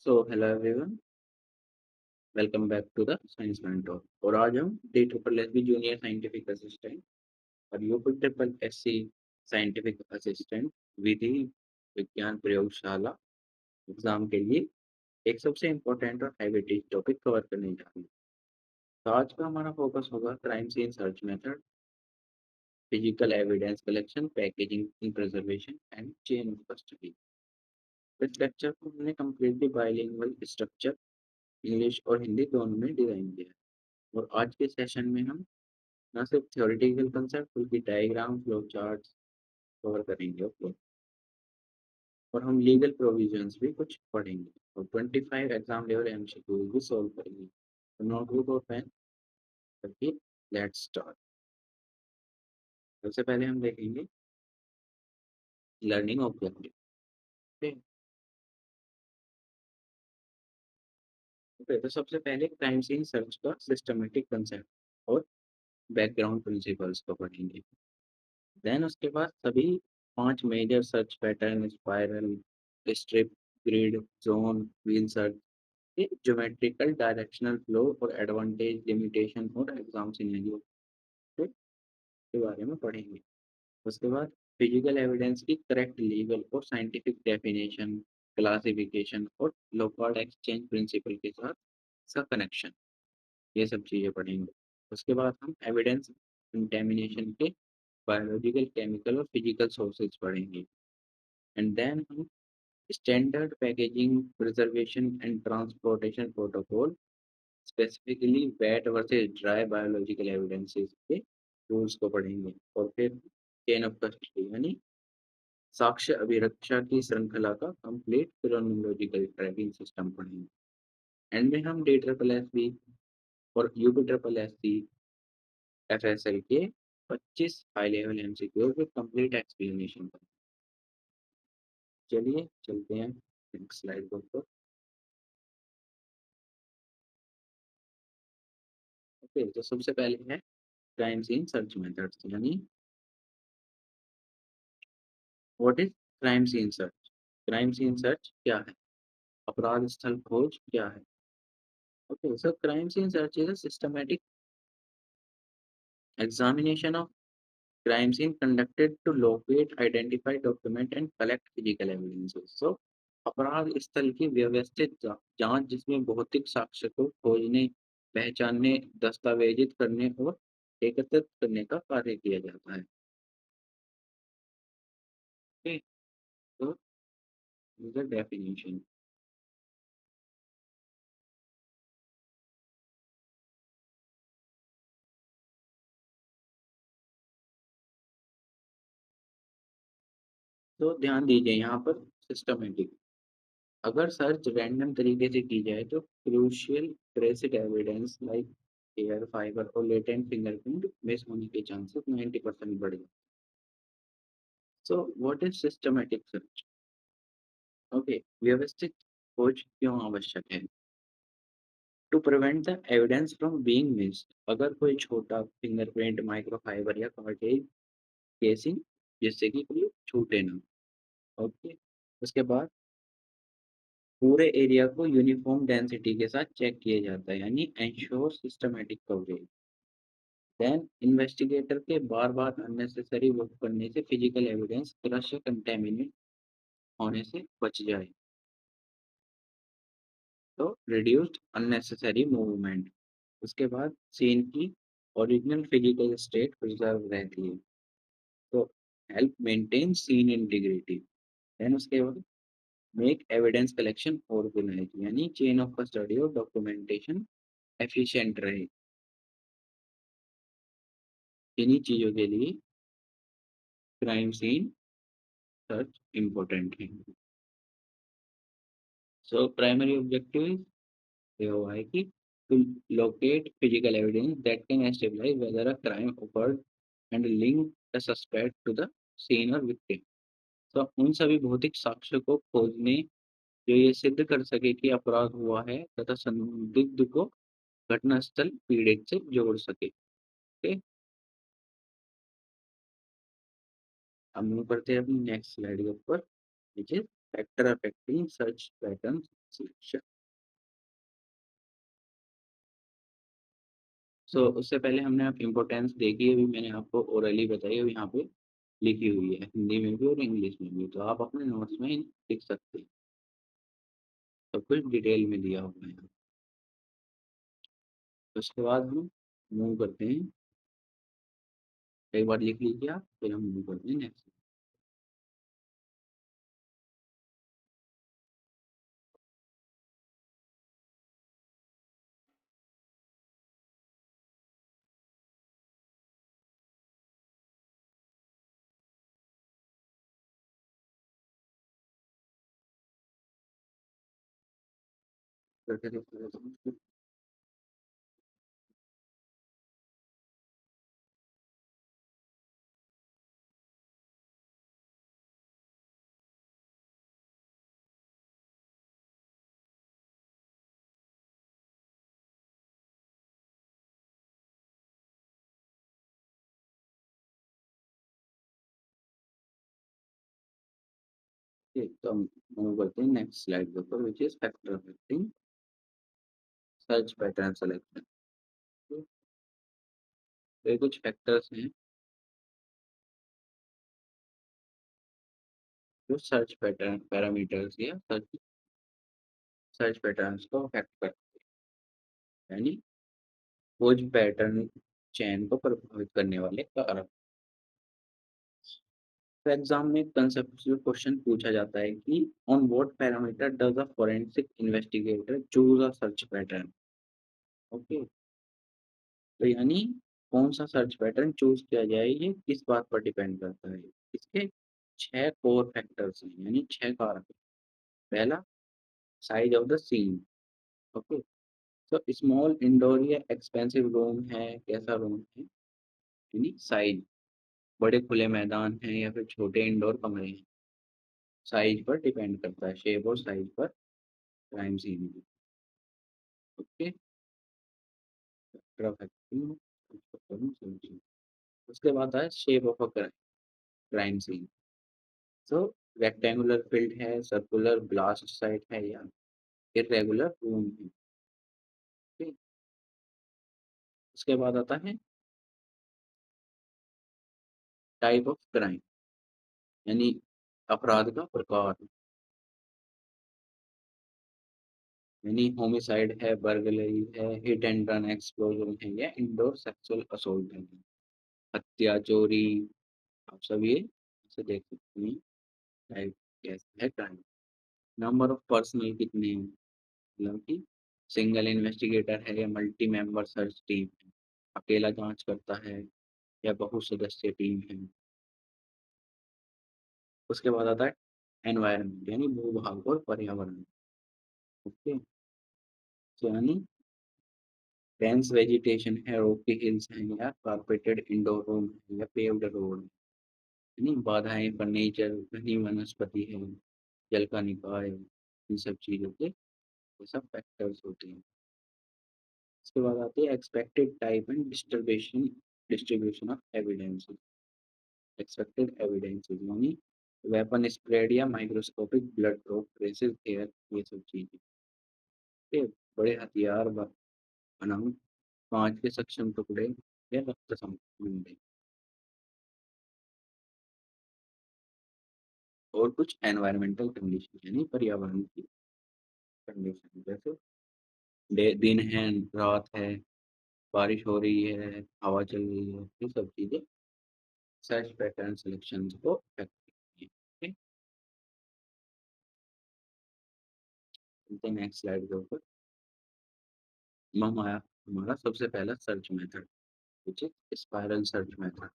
Hello everyone, welcome back to the science mentor. और आज हम D triple S B junior scientific assistant और UP triple S C scientific assistant विधि विज्ञान प्रयोगशाला एग्जाम के लिए एक सबसे इम्पोर्टेंट और हैवी टॉपिक कवर करने जा रहे हैं। तो आज का हमारा फोकस होगा crime scene search method, physical evidence collection, packaging, preservation and chain of custody. इस लेक्चर को हमने कम्प्लीटली बाइलिंगुअल स्ट्रक्चर इंग्लिश और हिंदी दोनों में डिजाइन किया है। और आज के सेशन में हम न सिर्फ थ्योरेटिकल कंसेप्ट बल्कि डायग्राम, फ्लो चार्ट्स कवर करेंगे। ओके, और हम लीगल प्रोविजंस भी कुछ पढ़ेंगे और 25 एग्जाम लेवल एमसीक्यू भी सॉल्व करेंगे। तो नोटबुक और पेन करके लेट्स स्टार्ट। सबसे पहले हम देखेंगे लर्निंग ऑब्जेक्टिव। ओके, तो सबसे पहले क्राइम सीन सर्च का सिस्टमेटिक कंसेप्ट और बैकग्राउंड प्रिंसिपल्स को पढ़ेंगे। देन उसके बाद सभी 5 major search pattern, spiral, strip, grid, zone, wheel search, ये ज्योमेट्रिकल डायरेक्शनल फ्लो और एडवांटेज, लिमिटेशन और एग्जाम सिनेरियो के बारे में पढ़ेंगे। उसके बाद फिजिकल एविडेंस की करेक्ट लीगल और साइंटिफिक डेफिनेशन, क्लासिफिकेशन और लोकवर्ड एक्सचेंज प्रिंसिपल के साथ इसका कनेक्शन, ये सब चीज़ें पढ़ेंगे। उसके बाद हम एविडेंस कंटेमिनेशन के बायोलॉजिकल, केमिकल और फिजिकल सोर्सेज पढ़ेंगे। एंड देन हम standard packaging, preservation and transportation protocol, specifically wet versus dry biological evidences के रूल्स को पढ़ेंगे। और फिर चेन ऑफ कस्टडी यानी साक्ष्य अभिरक्षा की श्रृंखला का कंप्लीट क्रोनोलॉजिकल ट्रैकिंग सिस्टम पढ़ेंगे। एंड में हम डी ट्रिपल एस बी और UP triple S C F S L के 25 high level MCQ with complete explanation. चलिए चलते हैं नेक्स्ट स्लाइड पर। ओके, तो सबसे पहले है क्राइम सीन सर्च मेथड्स यानी what is crime scene search. Crime scene search क्या है, अपराध स्थल खोज क्या है। Okay, so crime scene search is a systematic examination of crime scene conducted to locate, identify, document and collect physical evidences. So, अपराध स्थल की व्यवस्थित जांच जिसमें भौतिक साक्ष्य को खोजने, पहचानने, दस्तावेजित करने और एकत्रित करने का कार्य किया जाता है। Okay, तो डेफिनेशन। तो ध्यान दीजिए यहाँ पर सिस्टमेटिक। अगर सर्च रैंडम तरीके से की जाए तो crucial traced evidence like hair, fiber और लेटेंट फिंगरप्रिंट मिस होने के चांसेस 90% बढ़ जाते। So what is systematic search. Okay, व्यवस्थित खोज क्यों आवश्यक है। To prevent the evidence from being missed. अगर कोई छोटा फिंगरप्रिंट, माइक्रोफाइबर या कार्टेज केसिंग जिससे कि कोई छूटे ना। ओके, उसके बाद पूरे एरिया को यूनिफॉर्म डेंसिटी के साथ चेक किया जाता है यानी ensure systematic coverage. Then investigator के बार बार अननेसेसरी वर्क करने से फिजिकल एविडेंस क्रश या कंटेमिनेट होने से बच जाए। तो रिड्यूस्ड अननेसेसरी मूवमेंट। उसके बाद सीन की ओरिजिनल फिजिकल स्टेट प्रिजर्व रहती है। तो help maintain scene integrity. Then उसके बाद मेक एविडेंस कलेक्शन ऑर्गेनाइज यानी चेन ऑफ कस्टडी और डॉक्यूमेंटेशन एफिशिएंट रहे। इन्हीं चीजों के लिए क्राइम सीन सर्च इम्पोर्टेंट है। सो प्राइमरी ऑब्जेक्टिव ये हुआ है कि to locate physical evidence that can establish whether a crime occurred and link the suspect to the scene or victim। तो उन सभी भौतिक साक्ष्य को खोजने जो ये सिद्ध कर सके कि अपराध हुआ है तथा संदिग्ध को घटनास्थल पीड़ित से जोड़ सके। ओके, अब मूव करते हैं अपनी नेक्स्ट स्लाइड के ऊपर, which is factor affecting search pattern selection. So उससे पहले हमने आप इम्पोर्टेंस देखी, अभी मैंने आपको ओरली बताई, और यहाँ पे लिखी हुई है हिंदी में भी और इंग्लिश में भी, तो आप अपने नोट्स में लिख सकते हैं, सब कुछ डिटेल में दिया हुआ है। तो उसके बाद हम मूव करते हैं, एक बार लिख लीजिए आप, फिर हम मूव करते हैं नेक्स्ट। तो हम मूव करते हैं नेक्स्ट स्लाइड के ऊपर, which is factor affecting search pattern selection. तो ये कुछ फैक्टर्स हैं जो सर्च पैटर्न पैरामीटर्स या सर्च पैटर्न्स को अफेक्ट करते हैं, यानी खोज पैटर्न चयन को प्रभावित करने वाले कारक। तो एग्जाम में कंसेप्चुअल क्वेश्चन पूछा जाता है कि on what parameter does a forensic investigator choose a search pattern. Okay, तो यानी कौन सा सर्च पैटर्न चूज किया जाए, ये किस बात पर डिपेंड करता है। इसके 6 कोर फैक्टर्स हैं, यानी 6 कारक। पहला, size of the scene. Okay, तो स्मॉल इंडोर या एक्सपेंसिव रूम है, कैसा रूम है, यानी साइज, बड़े खुले मैदान हैं या फिर छोटे इंडोर कमरे हैं, साइज पर डिपेंड करता है, शेप और साइज पर क्राइम सीन। ओके, उसके बाद है shape of a crime scene. So rectangular field है, सर्कुलर ब्लास्ट साइट है, या इरेगुलर रूम है। ठीक, उसके बाद आता है टाइप ऑफ क्राइम, यानी अपराध का प्रकार, यानी होमिसाइड है, बर्गलरी है, हिट एंड रन एक्सप्लोजन है, या इंडोर सेक्सुअल असोल्ट है, हत्या, चोरी, आप सब ये ऐसे देख सकते हैं टाइप कैसा है क्राइम। नंबर ऑफ पर्सनल कितने हैं, मतलब कि सिंगल इन्वेस्टिगेटर है या मल्टी मेंबर सर्च टीम है, अकेला जांच करता है या बहु सदस्य टीम है। उसके बाद आता है एनवायरनमेंट, यानी भूभाग और पर्यावरण। ओके, तो यानी डेंस वेजिटेशन है, रॉकी हिल्स हैं, या कारपेटेड इंडोर रूम है, या पेव्ड रोड, यानी बाधाएं, फर्नीचर, घनी वनस्पति है, जल का निकाय, इन सब चीजों के ये सब फैक्टर्स होते हैं। इसके बाद आते हैं expected type and distribution distribution of evidence. Expected evidences यानी वेपन स्प्रेड या microscopic blood drop traces hair, ये सब चीजें। ये बड़े हथियार बनाम कांच के सक्षम टुकड़े या रक्त संबंधी, और कुछ एनवायरमेंटल कंडीशन यानी पर्यावरण की कंडीशन, जैसे दिन है, रात है, बारिश हो रही है, हवा चल रही है, ये सब चीजें सर्च पैटर्न सिलेक्शन को affect करती हैं। नेक्स्ट स्लाइड के ऊपर हमारा हमारा सबसे पहला search method, which is spiral search method.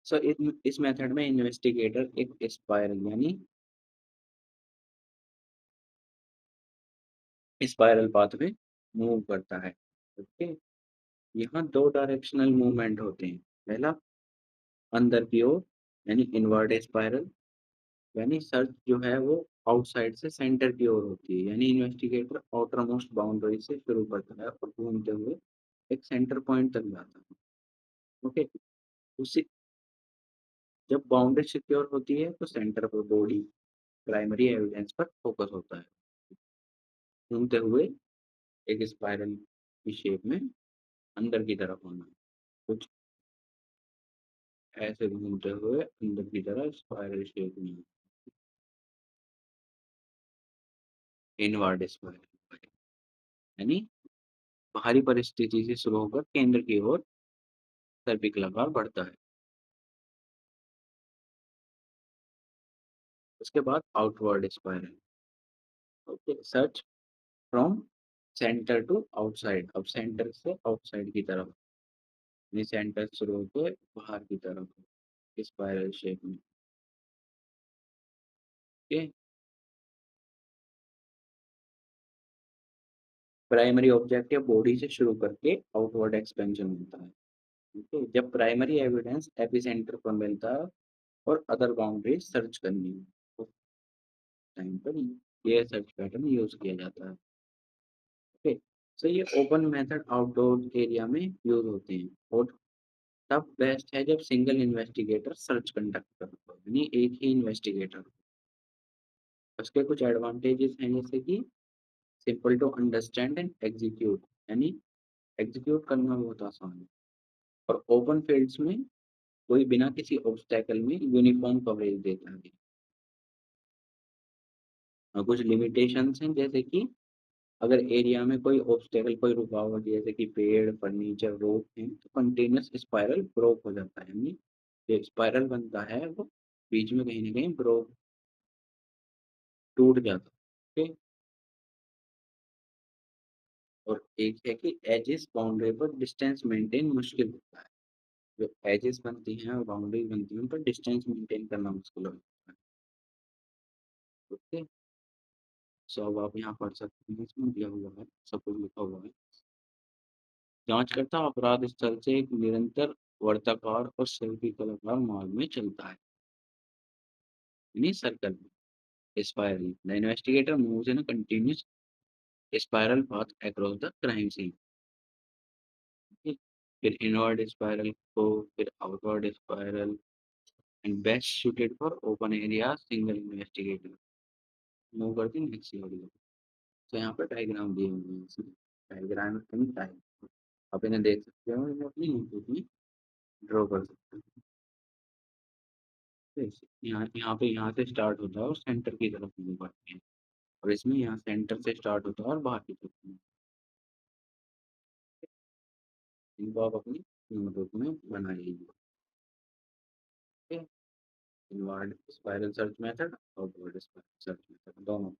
So इस मेथड में इन्वेस्टिगेटर एक स्पाइरल यानी स्पाइरल पाथ में मूव करता है। ओके, यहाँ 2 डायरेक्शनल मूवमेंट होते हैं। पहला, अंदर की ओर, यानी इनवर्ड स्पाइरल, यानी सर्च जो है वो आउटसाइड से सेंटर की ओर होती है, यानी इन्वेस्टिगेटर आउटर मोस्ट बाउंड्री से शुरू करता है और घूमते हुए एक सेंटर पॉइंट तक जाता है। ओके। उसी जब बाउंड्री सिक्योर होती है तो सेंटर पर बॉडी प्राइमरी एविडेंस पर फोकस होता है, घूमते हुए एक स्पाइरल की शेप में अंदर की तरफ होना, कुछ ऐसे घूमते हुए अंदर की तरफ स्पाइरल शेप में, इनवर्ड स्पाइरल, यानी बाहरी परिस्थिति से शुरू होकर केंद्र की ओर सर्पिलाकार बढ़ता है। उसके बाद outward spiral. Okay, search from centre to outside, अब सेंटर से आउटसाइड की तरफ, यानी सेंटर से शुरू होकर बाहर की तरफ स्पाइरल शेप में। ओके। प्राइमरी ऑब्जेक्टिव बॉडी से शुरू करके आउटवर्ड एक्सपेंशन होता है। ओके, जब प्राइमरी एविडेंस एपिसेंटर पर मिलता है और अदर बाउंड्री सर्च करनी है, उस टाइम पर ये सर्च पैटर्न यूज किया जाता है। ओके। सो ये ओपन मेथड आउटडोर एरिया में यूज होते हैं, और तब बेस्ट है जब सिंगल इन्वेस्टिगेटर सर्च कंडक्ट करता हो, यानी एक ही इन्वेस्टिगेटर। उसके कुछ एडवांटेजेस हैं, जैसे कि simple to understand and execute, यानी एग्जीक्यूट करना बहुत आसान है, और ओपन फील्ड्स में कोई बिना किसी ऑब्स्टेकल में यूनिफॉर्म कवरेज देता है। और कुछ लिमिटेशंस हैं, जैसे कि अगर एरिया में कोई ऑब्स्टेकल, कोई रुकावट, जैसे कि पेड़, फर्नीचर, रोप है, तो कंटिन्यूस स्पाइरल ब्रोक हो जाता है, यानी जो स्पाइरल बनता है वो बीच में कहीं ना कहीं ब्रोक, टूट जाता है। ओके। और एक है कि एजेस बाउंड्री पर डिस्टेंस मेंटेन मुश्किल होता है, जो एजेस बनती हैं और बाउंड्री बनती हैं उन पर डिस्टेंस मेंटेन करना मुश्किल होता है। ओके। सो अब आप यहाँ पढ़ सकते हैं, इसमें दिया हुआ है, सब कुछ लिखा हुआ है। जांचकर्ता अपराध स्थल से एक निरंतर वर्ताकार और सर्पिलाकार मार्ग में चलता है, यानी सर्कल में spiral. The investigator moves in a continuous spiral path across the crime scene. फिर इनवर्ड स्पाइरल को, फिर outward spiral, and best suited for open area single investigator. Move करते हैं नेक्स्ट वीडियो। तो यहाँ पर डायग्राम दिए हुए हैं, इसमें डायग्राम में टाइप आप इन्हें देख सकते हो, इन्हें अपनी नोटबुक में ड्रॉ कर सकते हो। तो यहाँ यहाँ पे यहाँ से स्टार्ट होता है और सेंटर की तरफ मूव करते हैं, और इसमें यहाँ सेंटर से स्टार्ट होता है और बाहर की तरफ move। इनको आप अपनी नोटबुक में बनाइए। Inward spiral search method, outward spiral search method दोनों।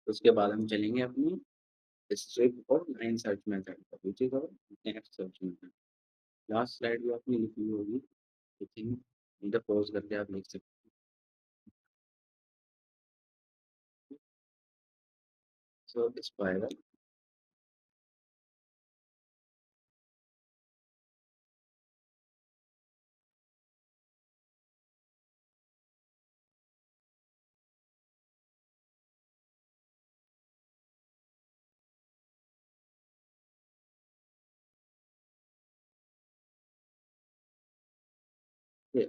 उसके बाद हम चलेंगे अपनी स्ट्रिप और लाइन सर्च मेथड पर, विच इज और next search method. Last slide भी आपने लिखी होगी, आई थिंक, इधर पॉज करके आप लिख सकते हैं। सो स्पाइरल,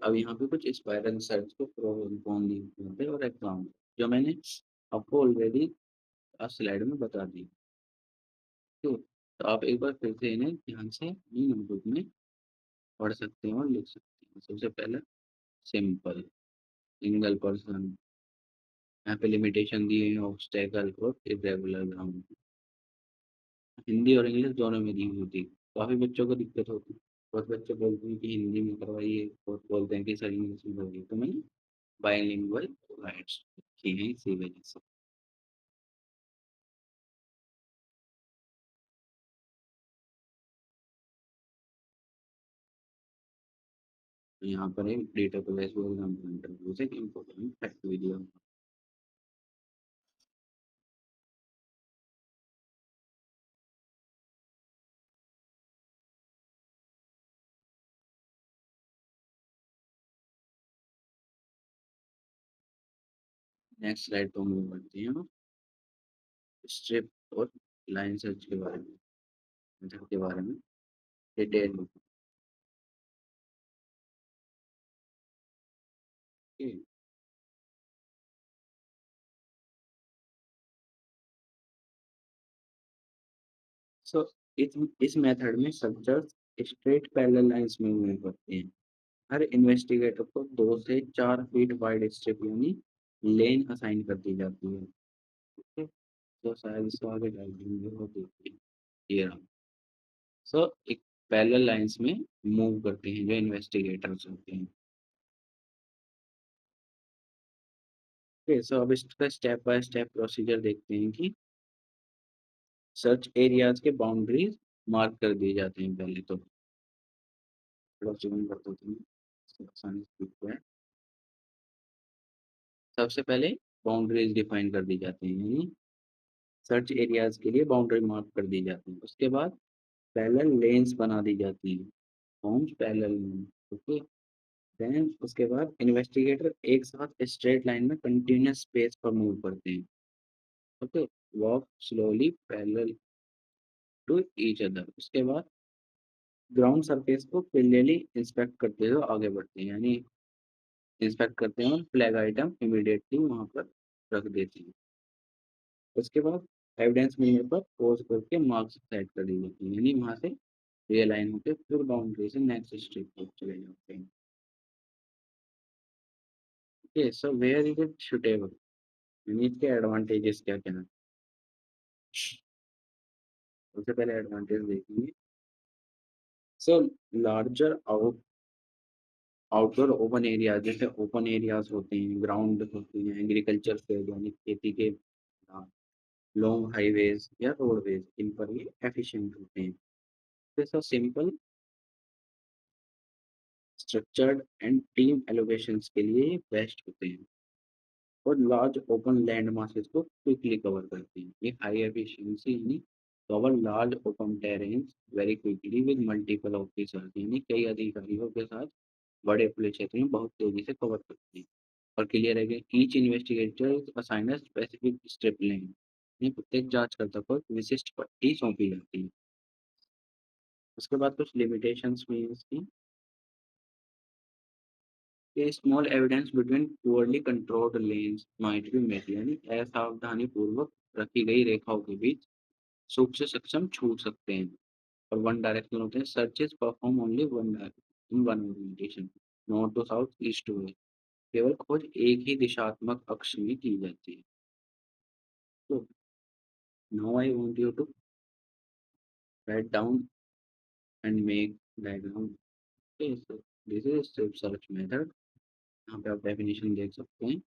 अब यहाँ पे कुछ स्पाइरल सर्च के प्रो एंड कॉन दिए हुए हैं और एग्जाम, जो मैंने आपको ऑलरेडी स्लाइड में बता दी। ठीक है? तो आप एक बार फिर से इन्हें ध्यान से अपनी नोटबुक में पढ़ सकते हैं और लिख सकते हैं। सबसे पहले सिंपल, सिंगल पर्सन, यहाँ पे लिमिटेशन दिए हैं ऑब्स्टेकल और इरेगुलर ग्राउंड, हिंदी और इंग्लिश दोनों में दी हुई थी। काफी बच्चों को दिक्कत होती है, बहुत बच्चे बोलते हैं कि हिंदी में करवाइए, बहुत बोलते हैं कि सर इंग्लिश में करवाइए, तो मैंने बाइलिंगुअल गाइड्स की है इसी वजह से। यहाँ पर एक डेटा को एग्जाम्पल इंटरव्यू से important fact video. Next slide पर मूव करते हैं हम स्ट्रिप और लाइन सर्च के बारे में, मेथड के बारे में डिटेल में। सो इस मेथड में सर्चर्स स्ट्रेट पैरेलल लाइंस में मूव करते हैं। हर इन्वेस्टिगेटर को 2 से 4 फीट वाइड स्ट्रिप यानी लेन असाइन कर दी जाती है। ठीक है, तो शायद इसको आगे डाल हो देखिए ये रहा। सो एक पैरेलल लाइंस में मूव करते हैं जो इन्वेस्टिगेटर्स होते हैं। ओके, सो अब इसका स्टेप बाय स्टेप प्रोसीजर देखते हैं कि सर्च एरियाज के बाउंड्रीज मार्क कर दिए जाते हैं। पहले तो थोड़ा जूम कर देते हैं, इससे आसानी से दिखता है। सबसे पहले बाउंड्रीज डिफाइन कर दी जाती हैं, यानी सर्च एरियाज के लिए बाउंड्री मार्क कर दी जाती है। उसके बाद पैरेलल लेन्स बना दी जाती हैं, forms parallel lane. Okay, then उसके बाद इन्वेस्टिगेटर एक साथ स्ट्रेट लाइन में कंटिन्यूअस स्पेस पर मूव करते हैं। Okay, walk slowly parallel to each other. उसके बाद ग्राउंड सरफेस को पैरेलली इंस्पेक्ट करते हुए आगे बढ़ते हैं, यानी इंस्पेक्ट करते हैं और फ्लैग आइटम इमीडिएटली वहां पर रख देते हैं। उसके बाद एविडेंस मिलने पर पॉज करके मार्क्स सेट कर दी जाती है, यानी वहां से रियलाइन होकर फिर बाउंड्री से नेक्स्ट स्ट्रिप पर चले जाते हैं। Okay, so where is it suitable, यानी इसके एडवांटेजेस क्या क्या है। सबसे पहले एडवांटेज देखेंगे। सो लार्जर आउटडोर ओपन एरिया, जैसे ओपन एरियाज होते हैं, ग्राउंड होते हैं, एग्रीकल्चर फील्ड यानी खेती के लॉन्ग हाईवेज या रोडवेज, इन पर ये एफिशिएंट होते हैं। जैसा simple structured and team allocations के लिए बेस्ट होते हैं और लार्ज ओपन लैंड मासेस को क्विकली कवर करते हैं। ये हाई एफिशिएंसी यानी cover large open terrains very quickly with multiple officers, यानी कई अधिकारियों के साथ बड़े खुले क्षेत्र में बहुत तेजी से कवर करते हैं। और क्लियर है कि each investigator assign a specific strip lane, ये प्रत्येक जांचकर्ता को एक विशिष्ट पट्टी सौंपी जाती है। उसके बाद कुछ लिमिटेशंस भी हैं इसकी। A small evidence between poorly controlled lanes might be met, यानी असावधानी पूर्वक रखी गई रेखाओं के बीच सूक्ष्म से सक्षम छूट सकते हैं। और वन डायरेक्शनल होते हैं, searches perform only in one orientation, north to south east to west. केवल खोज एक ही दिशात्मक अक्ष में की जाती है। तो now I want you to write down and make diagram. This is strip search method. यहाँ पे आप डेफिनेशन देख सकते हैं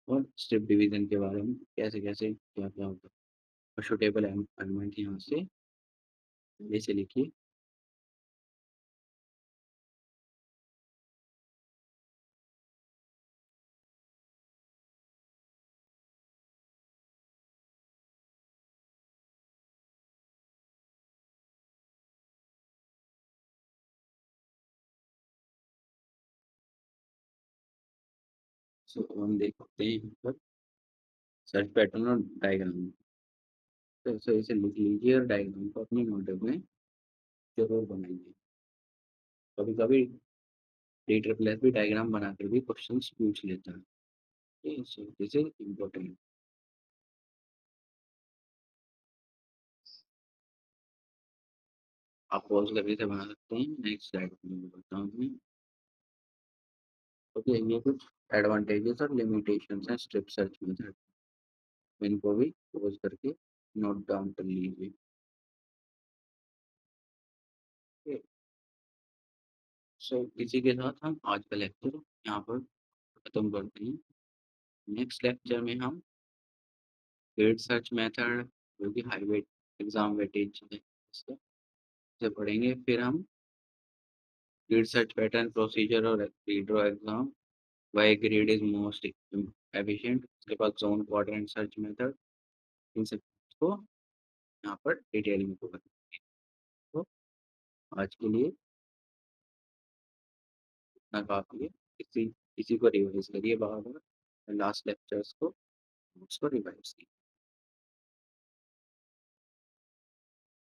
और स्ट्रिप डिवीजन के बारे में कैसे कैसे क्या क्या होता है। और शूटेबल एलिमेंट यहाँ से पहले से लिखिए। सो हम देख सकते हैं यहाँ पर सर्च पैटर्न और डायग्राम। तो इसे लिख लीजिए और डायग्राम को अपने नोटबुक में जरूर बनाइए। कभी कभी डी ट्रिपल एस भी डायग्राम बनाकर भी क्वेश्चन पूछ लेता है। So this is important. आप पॉज करके से बना सकते हैं। नेक्स्ट स्लाइड में बताता हूँ। ओके, ये कुछ एडवांटेजेस और लिमिटेशंस हैं स्ट्रिप सर्च मेथड, इनको भी पॉज करके नोट डाउन कर लीजिए। सो इसी के साथ हम आज का लेक्चर यहाँ पर खत्म करते हैं। नेक्स्ट लेक्चर में हम पेड सर्च मेथड जो कि हाई वेट एग्जाम वेटेज है इससे पढ़ेंगे। फिर हम ग्रिड सर्च पैटर्न प्रोसीजर और redraw exam, why grid is most efficient, उसके बाद जोन क्वाड्रेंट सर्च मेथड, इन सब को यहाँ पर डिटेलिंग को बताएंगे। तो आज के लिए इतना काफ़ी है। इसी इसी को रिवाइज करिए बार बार, लास्ट लेक्चर्स को, उसको रिवाइज कीजिए।